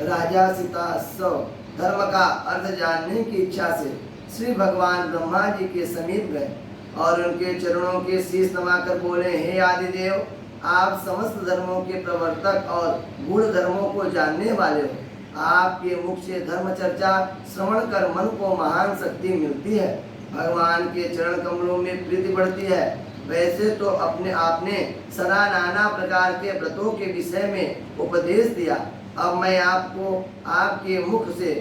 राजा सीतासव धर्म का अर्थ जानने की इच्छा से श्री भगवान ब्रह्मा जी के समीप गए और उनके चरणों के शीश नवाकर बोले, हे आदिदेव, आप समस्त धर्मों के प्रवर्तक और गुण धर्मों को जानने वाले हो। आपके मुख से धर्म चर्चा श्रवण कर मन को महान शक्ति मिलती है, भगवान के चरण कमलों में प्रीति बढ़ती है। वैसे तो अपने आपने सदा नाना प्रकार के व्रतों के विषय में उपदेश दिया, अब मैं आपको आपके मुख से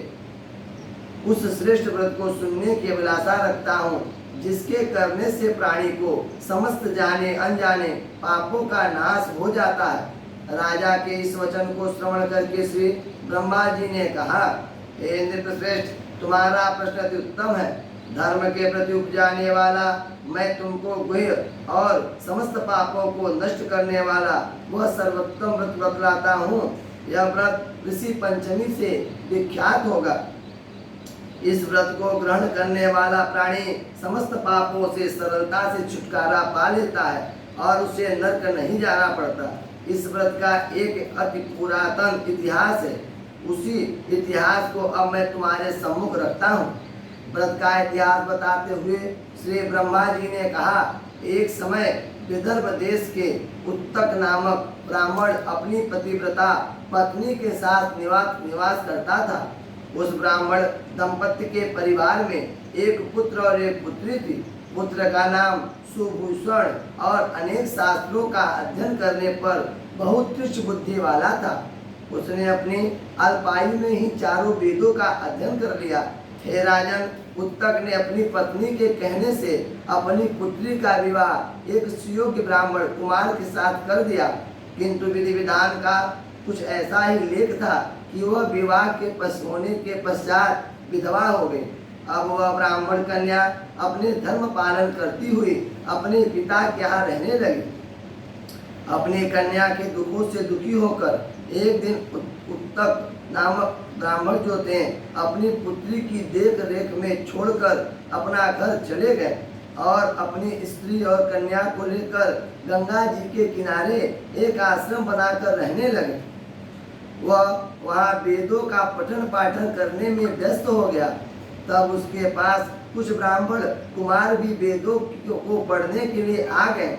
उस श्रेष्ठ व्रत को सुनने की अभिलाषा रखता हूँ, जिसके करने से प्राणी को समस्त जाने अनजाने पापों का नाश हो जाता है। राजा के इस वचन को श्रवण करके श्री ब्रह्मा जी ने कहा, हे इंद्र श्रेष्ठ, तुम्हारा प्रश्न अति उत्तम है। धर्म के प्रति उपजाने वाला मैं तुमको गुह्य और समस्त पापों को नष्ट करने वाला वह सर्वोत्तम व्रत बतलाता हूँ। यह व्रत ऋषि पंचमी से विख्यात होगा। इस व्रत को ग्रहण करने वाला प्राणी समस्त पापों से सरलता से छुटकारा पा लेता है और उसे नरक नहीं जाना पड़ता। इस व्रत का एक अति पुरातन इतिहास है, उसी इतिहास को अब मैं तुम्हारे सम्मुख रखता हूँ। व्रत का इतिहास बताते हुए श्री ब्रह्मा जी ने कहा, एक समय विदर्भ देश के उत्तक नामक ब्राह्मण अपनी पतिव्रता पत्नी के साथ निवास करता था। उस ब्राह्मण दंपति के परिवार में एक पुत्र और एक पुत्री थी। पुत्र का नाम सुभूषण और अनेक शास्त्रों का अध्ययन करने पर बहुत तीक्ष्ण बुद्धि वाला था। उसने अपनी अल्पायु में ही चारों वेदों का अध्ययन कर लिया। हे राजन, उत्तक ने अपनी पत्नी के कहने से अपनी पुत्री का विवाह एक सुयोग्य ब्राह्मण कुमार के साथ कर दिया, किंतु विधि विधान का कुछ ऐसा ही लेख था कि वह विवाह के होने के पश्चात विधवा हो गई। अब वह ब्राह्मण कन्या अपने धर्म पालन करती हुई अपने पिता के यहाँ रहने लगी। अपनी कन्या के दुखों से दुखी होकर एक दिन उत्तक नामक ब्राह्मण जो थे अपनी पुत्री की देख रेख में छोड़कर अपना घर चले गए और अपनी स्त्री और कन्या को लेकर गंगा जी के किनारे एक आश्रम बनाकर रहने लगे। वह वहाँ वेदों का पठन पाठन करने में व्यस्त हो गया। तब उसके पास कुछ ब्राह्मण कुमार भी वेदों को पढ़ने के लिए आ गए।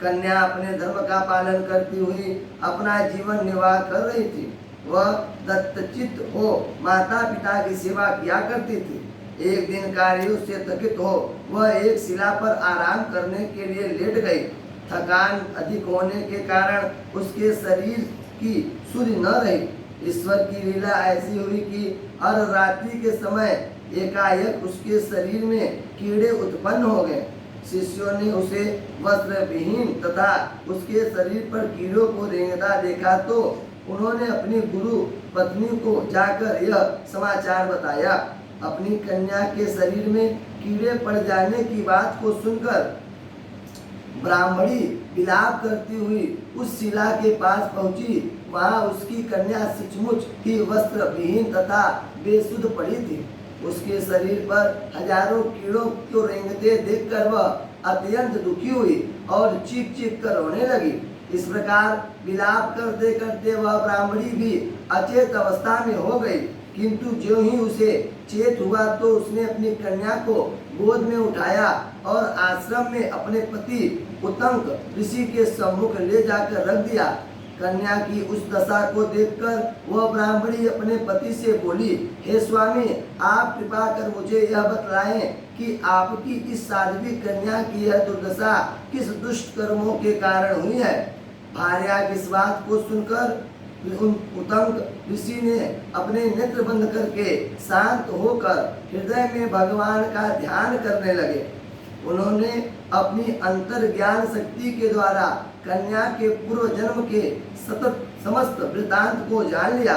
कन्या अपने धर्म का पालन करती हुई अपना जीवन निर्वाह कर रही थी। वह दत्तचित्त हो माता पिता की सेवा किया करती थी। एक दिन कार्यों से थकित हो वह एक शिला पर आराम करने के लिए लेट गई। थकान अधिक होने के कारण उसके शरीर की सुधि न रही। ईश्वर की लीला ऐसी हुई कि अर्धरात्रि के समय एकाएक उसके शरीर में कीड़े उत्पन्न हो गए। शिष्यों ने उसे वस्त्र विहीन तथा उसके शरीर पर कीड़ों को रेंगता देखा तो उन्होंने अपनी गुरु पत्नी को जाकर यह समाचार बताया। अपनी कन्या के शरीर में कीड़े पड़ जाने की बात को सुनकर ब्राह्मणी विलाप करती हुई उस शिला के पास पहुंची। वहां उसकी कन्या सचमुच ही वस्त्र विहीन तथा बेसुध पड़ी थी। उसके शरीर पर हजारों कीड़ों को रेंगते देखकर वह अत्यंत दुखी हुई और चीख चीख कर रोने लगी। इस प्रकार विलाप करते करते वह ब्राह्मणी भी अचेत अवस्था में हो गई, किंतु जो ही उसे चेत हुआ तो उसने अपनी कन्या को गोद में उठाया और आश्रम में अपने पति उत्तंक ऋषि के सम्मुख ले जाकर रख दिया। कन्या की उस दशा को देखकर वह ब्राह्मणी अपने पति से बोली, हे स्वामी, आप कृपा कर मुझे यह बतलाएं कि आपकी इस साध्वी कन्या की यह दुर्दशा किस दुष्ट कर्मों के कारण हुई है। भार्या की इस बात को सुनकर उत्तंक ऋषि ने अपने नेत्र बंद करके शांत होकर हृदय में भगवान का ध्यान करने लगे। उन्होंने अपनी अंतर ज्ञान शक्ति के द्वारा कन्या के पूर्व जन्म के सतत समस्त वृत्तांत को जान लिया।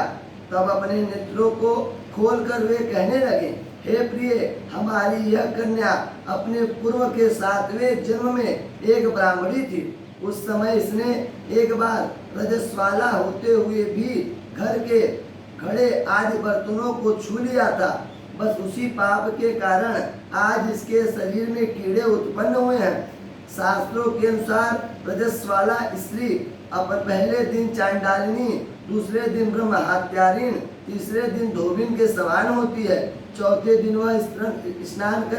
तब अपने नेत्रों को खोलकर वे कहने लगे, हे प्रिय, हमारी यह कन्या अपने पूर्व के 7वें जन्म में एक ब्राह्मणी थी। उस समय इसने एक बार रजस्वाला होते हुए भी घर के घड़े आदि बर्तनों को छू लिया था। बस उसी पाप के कारण आज इसके शरीर में कीड़े उत्पन्न हुए हैं। शास्त्रों के अनुसार रजस्वाला स्त्री अब पहले दिन चांडालिनी, दूसरे दिन ब्रह्म हत्यारिण, तीसरे दिन धोबिन के समान होती है, चौथे दिन वह स्नान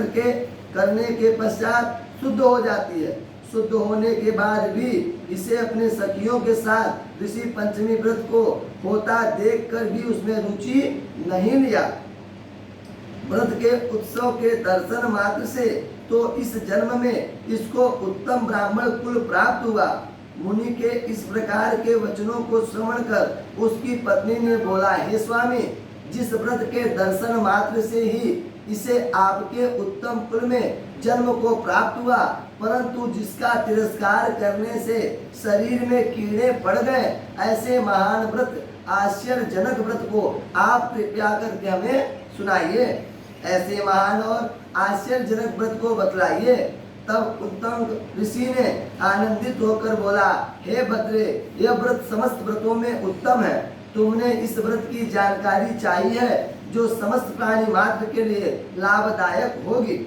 करने के पश्चात शुद्ध हो जाती है। शुद्ध होने के बाद भी इसे अपने सखियों के साथ ऋषि पंचमी व्रत को होता देखकर भी उसमें रुचि नहीं लिया। व्रत के उत्सव के दर्शन मात्र से तो इस जन्म में इसको उत्तम ब्राह्मण कुल प्राप्त हुआ। मुनि के इस प्रकार के वचनों को श्रवण कर उसकी पत्नी ने बोला, हे स्वामी, जिस व्रत के दर्शन मात्र से ही इसे आपके उत्तम कुल में जन्म को प्राप्त हुआ, परंतु जिसका तिरस्कार करने से शरीर में कीड़े पड़ गए, ऐसे महान व्रत, आश्चर्यजनक व्रत को आप कृपया करके हमें सुनाइए। ऐसे महान और आश्चर्यजनक व्रत को बतलाइए। तब उत्तम ऋषि ने आनंदित होकर बोला, हे भद्रे, यह व्रत समस्त व्रतों में उत्तम है। तुमने इस व्रत की जानकारी चाहिए है जो समस्त प्राणी मात्र के लिए लाभदायक होगी।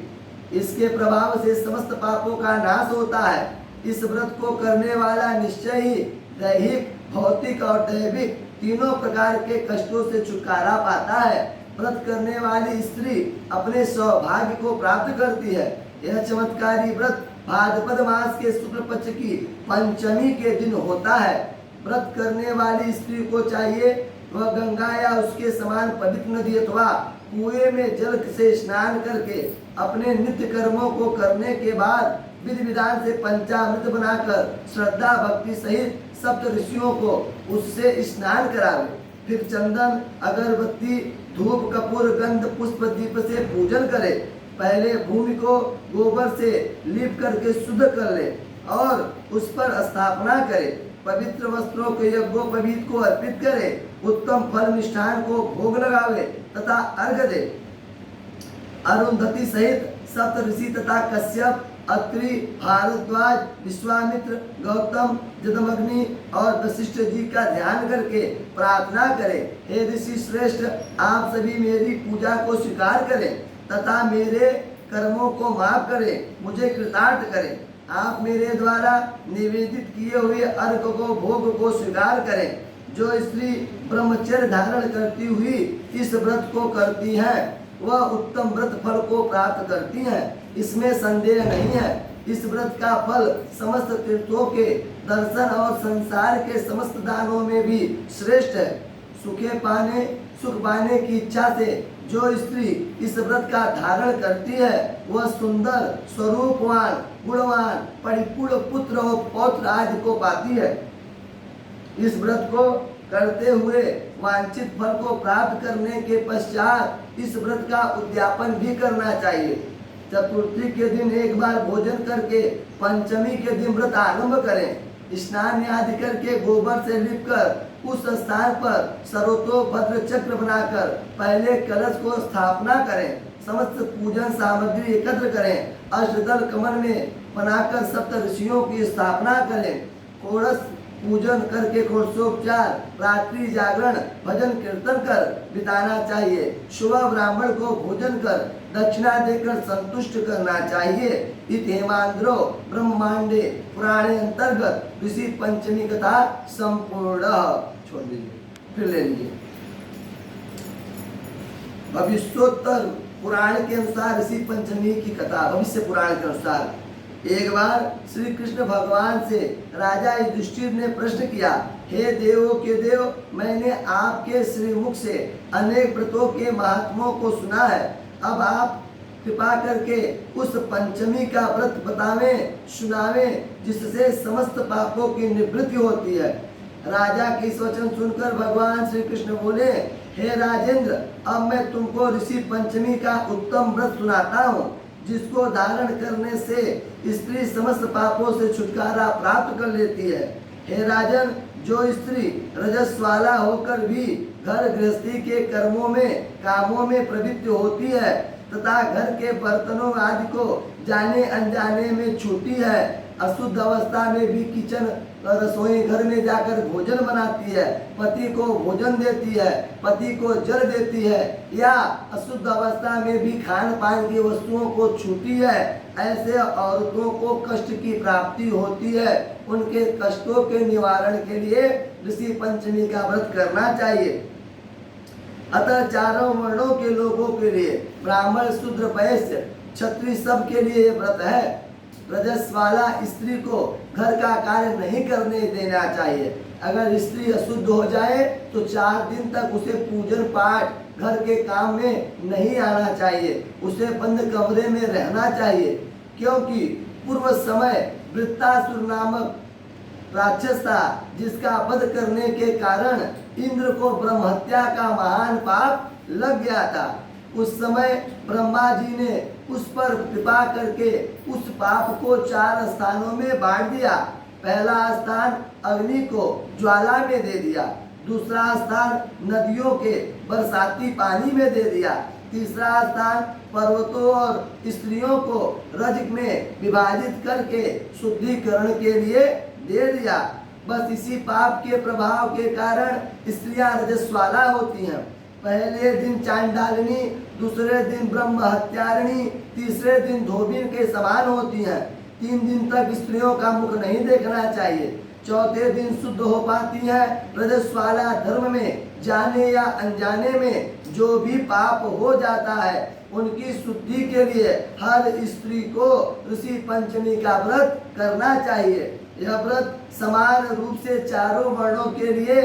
इसके प्रभाव से समस्त पापों का नाश होता है। इस व्रत को करने वाला निश्चय ही दैहिक, भौतिक और दैविक तीनों प्रकार के कष्टों से छुटकारा पाता है। व्रत करने वाली स्त्री अपने सौभाग्य को प्राप्त करती है। यह चमत्कारी व्रत भाद्रपद मास के शुक्ल पक्ष की पंचमी के दिन होता है। व्रत करने वाली स्त्री को चाहिए वह गंगा या उसके समान पवित्र नदी अथवा कुएं में जल से स्नान करके अपने नित्य कर्मों को करने के बाद विधि विधान से पंचामृत बनाकर श्रद्धा भक्ति सहित सप्त ऋषियों को उससे स्नान करावे। फिर चंदन, अगरबत्ती, धूप, कपूर, गंध, पुष्प, दीप से पूजन करे। पहले भूमि को गोबर से लीप करके शुद्ध कर ले और उस पर स्थापना करे। पवित्र वस्त्रों के यज्ञोपवीत को अर्पित करे। उत्तम फल मिष्ठान को भोग लगावे तथा अर्घ दे। अरुंधति सहित सप्त ऋषि तथा कश्यप, अत्रि, भारद्वाज, विश्वामित्र, गौतम, जमदग्नि और वशिष्ठ जी का ध्यान करके प्रार्थना करें, हे ऋषि श्रेष्ठ, आप सभी मेरी पूजा को स्वीकार करें तथा मेरे कर्मों को माफ करें, मुझे कृतार्थ करें। आप मेरे द्वारा निवेदित किए हुए अर्घ को, भोग को स्वीकार करें। जो स्त्री ब्रह्मचर्य धारण करती हुई इस व्रत को करती है वह उत्तम व्रत फल को प्राप्त करती है, इसमें संदेह नहीं है। इस व्रत का फल समस्त तीर्थों के दर्शन और संसार के समस्त दानों में भी श्रेष्ठ है। सुख पाने की इच्छा से जो स्त्री इस व्रत का धारण करती है वह सुंदर, स्वरूपवान, गुणवान, परिपूर्ण पुत्र और पौत्र आदि को पाती है। इस व्रत को करते हुए वांछित फल को प्राप्त करने के पश्चात इस व्रत का उद्यापन भी करना चाहिए। चतुर्थी के दिन एक बार भोजन करके पंचमी के दिन व्रत आरंभ करें। स्नान आदि करके गोबर से लिपकर उस स्थान पर सर्वतोभद्र चक्र बनाकर पहले कलश को स्थापना करें। समस्त पूजन सामग्री एकत्र करें। अष्टदल कमल में बनाकर सप्त ऋषियों की स्थापना करें। षोडश पूजन करके षोडशोपचार, रात्रि जागरण, भजन कीर्तन कर बिताना चाहिए। सुबह ब्राह्मण को भोजन कर दक्षिणा देकर संतुष्ट करना चाहिए। इत हेमांद्रो ब्रह्मांडे पुराणे अंतर्गत ऋषि पंचमी कथा संपूर्ण। छोड़ दीजिए, फिर ले लीजिए। भविष्योत्तर पुराण के अनुसार ऋषि पंचमी की कथा, भविष्य पुराण के अनुसार एक बार श्री कृष्ण भगवान से राजा युधिष्ठिर ने प्रश्न किया, हे देवों के देव, मैंने आपके श्रीमुख से अनेक व्रतों के महात्मों को सुना है। अब आप कृपा करके उस पंचमी का व्रत बतावें, सुनावें, जिससे समस्त पापों की निवृत्ति होती है। राजा के इस वचन सुनकर भगवान श्री कृष्ण बोले, हे राजेंद्र, अब मैं तुमको ऋषि पंचमी का उत्तम व्रत सुनाता हूँ, जिसको धारण करने से स्त्री समस्त पापों से छुटकारा प्राप्त कर लेती है। हे राजन, जो स्त्री रजस्वाला होकर भी घर गृहस्थी के कर्मों में, कामों में प्रवृत्त होती है तथा घर के बर्तनों आदि को जाने अनजाने में छूती है, अशुद्ध अवस्था में भी किचन रसोई घर में जाकर भोजन बनाती है, पति को भोजन देती है, पति को जल देती है, या अशुद्ध अवस्था में भी खान पान की वस्तुओं को छूती है, ऐसे औरतों को कष्ट की प्राप्ति होती है। उनके कष्टों के निवारण के लिए ऋषि पंचमी का व्रत करना चाहिए। अतः चारों वर्णों के लोगों के लिए, ब्राह्मण, शूद्र, वैश्य, क्षत्रिय, सब के लिए ये व्रत है। रजस्वाला स्त्री को घर का कार्य नहीं करने देना चाहिए। अगर स्त्री अशुद्ध हो जाए तो 4 दिन तक उसे पूजन पाठ घर के काम में नहीं आना चाहिए। उसे बंद कमरे में रहना चाहिए, क्योंकि पूर्व समय वृत्तासुर नामक राक्षस था, जिसका वध करने के कारण इंद्र को ब्रह्म हत्या का महान पाप लग गया था। उस समय ब्रह्मा जी ने उस पर कृपा करके उस पाप को 4 स्थानों में बांट दिया। पहला स्थान अग्नि को ज्वाला में दे दिया, दूसरा स्थान नदियों के बरसाती पानी में दे दिया, तीसरा स्थान पर्वतों और स्त्रियों को रजक में विभाजित करके शुद्धिकरण के लिए दे दिया। बस इसी पाप के प्रभाव के कारण स्त्रियां रजस्वाला होती हैं। पहले दिन चांडालिनी, दूसरे दिन ब्रह्म हत्यारिणी, तीसरे दिन धोबिन के समान होती हैं। 3 दिन तक स्त्रियों का मुख नहीं देखना चाहिए। चौथे दिन शुद्ध हो पाती है। रजस्वाला धर्म में जाने या अनजाने में जो भी पाप हो जाता है, उनकी शुद्धि के लिए हर स्त्री को ऋषि पंचमी का व्रत करना चाहिए। यह व्रत समान रूप से चारों वर्णों के लिए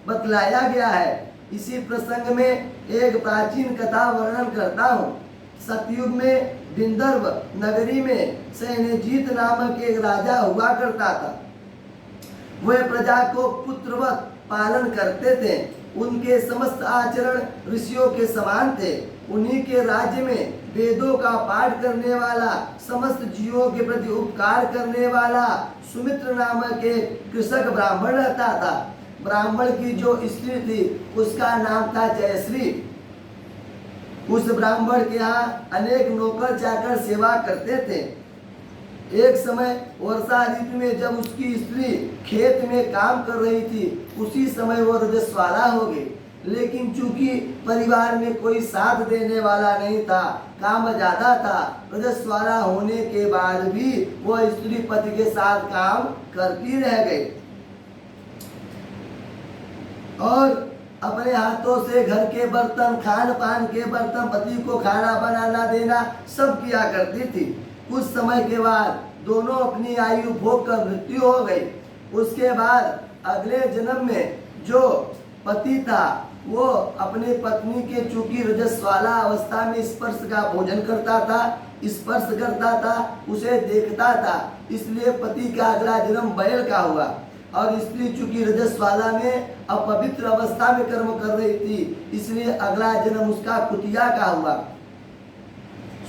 बतलाया गया है। इसी प्रसंग में एक प्राचीन कथा वर्णन करता हूँ। सतयुग में विंदर्भ नगरी में सैन्यजीत नामक एक राजा हुआ करता था। वह प्रजा को पुत्रवत पालन करते थे। उनके समस्त आचरण ऋषियों के समान थे। उन्हीं के राज्य में वेदों का पाठ करने वाला, समस्त जीवों के प्रति उपकार करने वाला सुमित्र नामक एक कृषक ब्राह्मण रहता था। ब्राह्मण की जो स्त्री थी उसका नाम था जयश्री। उस ब्राह्मण के यहाँ अनेक नौकर चाकर सेवा करते थे। एक समय वर्षा ऋतु में जब उसकी स्त्री खेत में काम कर रही थी, उसी समय वो रजस्वाला हो गई। लेकिन चूंकि परिवार में कोई साथ देने वाला नहीं था, काम ज्यादा था, रजस्वाला होने के बाद भी वो स्त्री पति के साथ काम करती रह गई और अपने हाथों से घर के बर्तन, खान पान के बर्तन, पति को खाना बनाना देना सब किया करती थी। कुछ समय के बाद दोनों अपनी आयु भोग कर मृत्यु हो गई। उसके बाद अगले जन्म में जो पति था वो अपनी पत्नी के चूंकि रजस्वाला अवस्था में स्पर्श का भोजन करता था, स्पर्श करता था, उसे देखता था, इसलिए पति का अगला जन्म बैल का हुआ। और स्त्री चूंकि रजस्वाला में अपवित्र अवस्था में कर्म कर रही थी, इसलिए अगला जन्म उसका कुतिया का हुआ।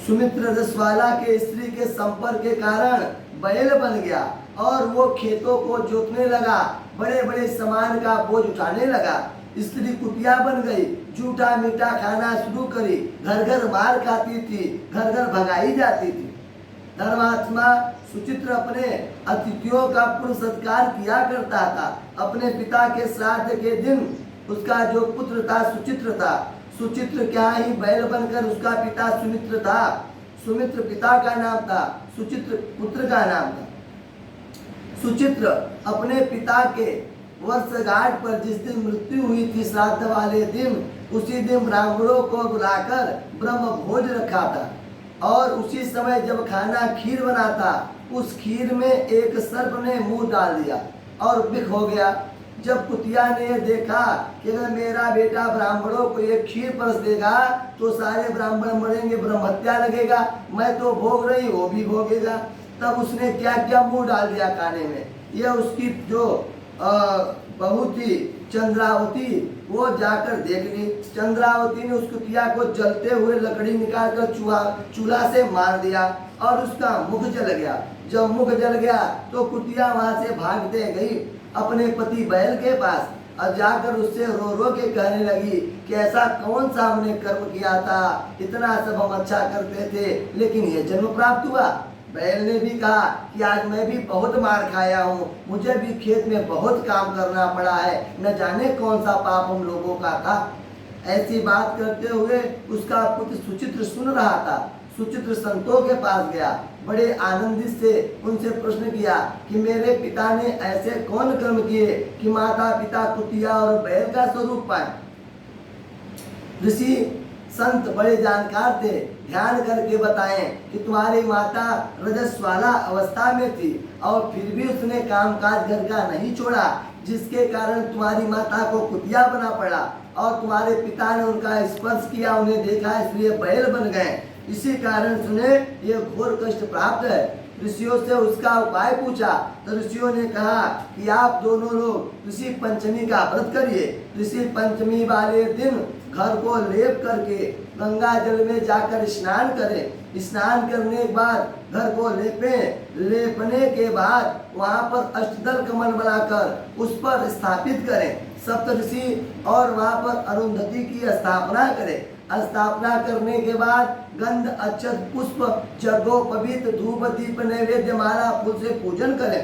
सुमित्र रजस्वाला के स्त्री के संपर्क के कारण बैल बन गया और वो खेतों को जोतने लगा, बड़े बड़े सामान का बोझ उठाने लगा। स्त्री कुटिया बन गई, जूठा मीठा खाना शुरू करी, घर घर मार खाती थी, घर घर भगाई जाती थी। धर्मात्मा सुचित्र अपने अतिथियों का पूर्ण सत्कार किया करता था। अपने पिता के श्राद्ध के दिन उसका जो पुत्र था सुचित्र था। सुचित्र क्या ही बैल बनकर उसका पिता सुमित्र था। सुमित्र पिता का नाम था, सुचित्र पुत्र का नाम था। सुचित्र अपने पिता के वर्षगांठ पर जिस दिन मृत्यु हुई थी, श्राद्ध वाले दिन, उसी दिन ब्राह्मणों को बुलाकर ब्रह्म भोज रखा था। और उसी समय जब खाना खीर बना था, उस खीर में एक सर्प ने मुंह डाल दिया और विख हो गया। जब कुतिया ने देखा कि अगर मेरा बेटा ब्राह्मणों को ये खीर परस देगा तो सारे ब्राह्मण मरेंगे, ब्रह्म हत्या लगेगा, मैं तो भोग रही, वो भी भोगेगा। तब उसने क्या किया, मुंह डाल दिया खाने में। यह उसकी जो बहू थी चंद्रावती, वो जाकर देख ली। चंद्रावती ने उस कुतिया को जलते हुए लकड़ी निकालकर चूल्हा से मार दिया और उसका मुख जल गया। जब मुख जल गया तो कुतिया वहां से भागते गई अपने पति बैल के पास और जाकर उससे रो रो के कहने लगी कि ऐसा कौन सा हमने कर्म किया था, इतना सब हम अच्छा करते थे लेकिन ये जन्म प्राप्त हुआ। बैल ने भी कहा कि आज मैं भी बहुत मार खाया हूँ, मुझे भी खेत में बहुत काम करना पड़ा है, न जाने कौन सा पाप हम लोगों का था। ऐसी बात करते हुए उसका पुत्र सुचित्र सुन रहा था। सुचित्र संतों के पास गया, बड़े आनंदित से उनसे प्रश्न किया कि मेरे पिता ने ऐसे कौन कर्म किए कि माता पिता कुतिया और बैल का स्वरूप पाए। ऋषि संत बड़े जानकार थे, ध्यान करके बताएं कि तुम्हारी माता रजस्वाला अवस्था में थी और फिर भी उसने कामकाज घर का नहीं छोड़ा, जिसके कारण तुम्हारी माता को कुतिया बना पड़ा और तुम्हारे पिता ने उनका स्पर्श किया, उन्हें देखा, इसलिए बैल बन गए। इसी कारण सुने ये घोर कष्ट प्राप्त है। ऋषियों से उसका उपाय पूछा तो ऋषियों ने कहा कि आप दोनों लोग ऋषि पंचमी का व्रत करिए। ऋषि पंचमी वाले दिन घर को लेप करके गंगा जल में जाकर स्नान करें। स्नान करने के बाद घर को लेपने के बाद वहाँ पर अष्टदल कमल बनाकर उस पर स्थापित करें। सप्तऋषि और वहाँ पर अरुंधति की स्थापना करें। स्थापना करने के बाद गंध अक्षत पुष्प यज्ञोपवीत धूप दीप नैवेद्य माला फूल से पूजन करें।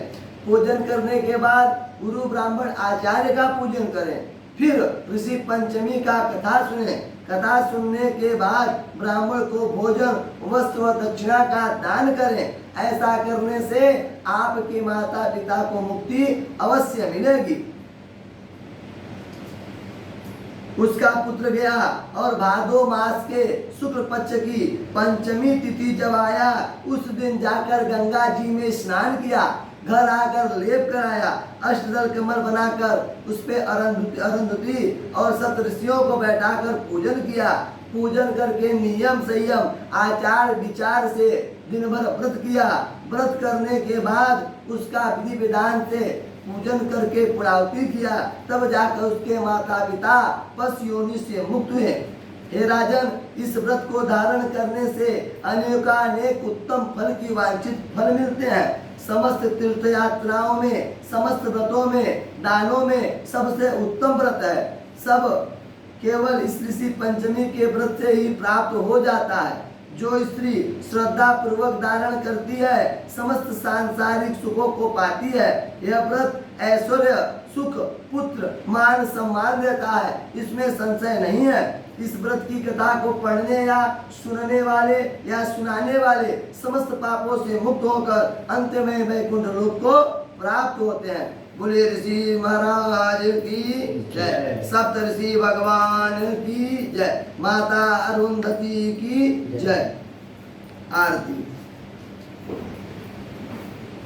पूजन करने के बाद गुरु ब्राह्मण आचार्य का पूजन करें। फिर ऋषि पंचमी का कथा सुने। कथा सुनने के बाद ब्राह्मण को भोजन वस्त्र व दक्षिणा का दान करें। ऐसा करने से आपके माता पिता को मुक्ति अवश्य मिलेगी। उसका पुत्र गया और भादो मास के शुक्ल पक्ष की पंचमी तिथि जब आया, उस दिन जाकर गंगा जी में स्नान किया, घर आकर लेप कराया, अष्टदल कमल बनाकर उस पे अरुंधति और सप्तऋषियों को बैठाकर पूजन किया। पूजन करके नियम संयम आचार विचार से दिन भर व्रत किया। व्रत करने के बाद उसका विधि विधान से पूजन करके पुरावती किया, तब जाकर उसके माता पिता पशु योनि से मुक्त हुए। हे राजन, इस व्रत को धारण करने से अनेकानेक उत्तम फल की वांछित फल मिलते हैं। समस्त तीर्थ यात्राओं में, समस्त व्रतों में, दानों में सबसे उत्तम व्रत है। सब केवल इस ऋषि पंचमी के व्रत से ही प्राप्त हो जाता है। जो स्त्री श्रद्धा पूर्वक धारण करती है, समस्त सांसारिक सुखों को पाती है। यह व्रत ऐश्वर्य, सुख, पुत्र, मान, सम्मान देता है, इसमें संशय नहीं है। इस व्रत की कथा को पढ़ने या सुनने वाले या सुनाने वाले समस्त पापों से मुक्त होकर अंत में वैकुंठ लोक को प्राप्त होते हैं। बोले ऋषि महाराज की जय, सप्त ऋषि भगवान की जय, माता अरुंधति की जय। आरती।